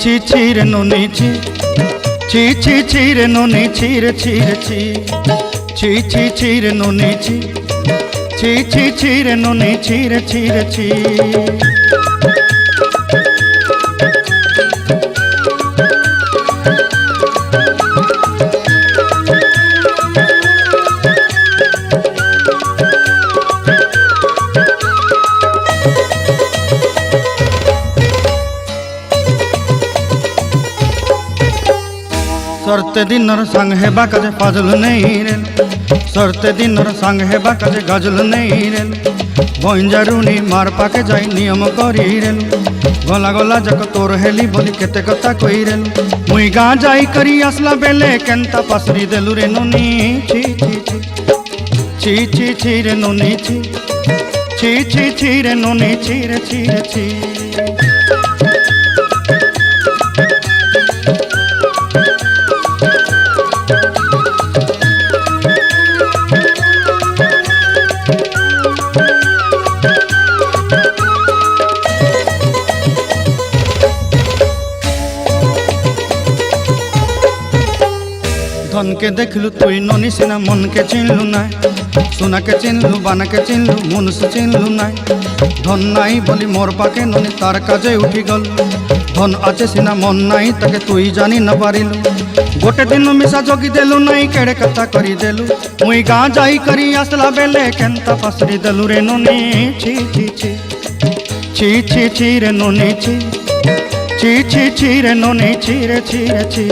ছি ছি রে নুনি ছি ছি ছি ছি রে নুনি ছি রে ছি রে ছি ছি ছি ছি রে নুনি ছি ছি ছি ছি রে নুনি ছি রে ছি রে ছি। सरते दिनर संग हेबा काजे फाजल नहीं रेल सरते दिनर संग हेबा काजे गजल नहीं रेल बंजारुनी मार पाके जाई नियम करी रेल गला गला जक तोर हेली बोली केते कथा कई रेल मुई गाँ जाई करी आसला बेले केंता पासरी देलु रे नुनी छी छी छी छी छी छी रे नुनी छी छी छी छी रे नुनी छी रे छी रे छी। धन के देखलु तुई ननी सिना मन के चिन्हलु नाय सोना के चिन्हलु बाना के चिन्हलु मुनुष चिन्हलु नाय धन नाई बोली मोर पाके ननी तार काजे उठी गल धन आचे सिना मन नाई ताके तुई जानी न पारिलु गोटे दिन मिसा जोगी देलु नाई केड़े कथा करी देलु मुई गाँ जाई करी आसला बेले केंता पासरी देलु रे ननी छी छी छी छी छी छी रे ननी छी छी छी छी रे ननी छी रे छी रे छी।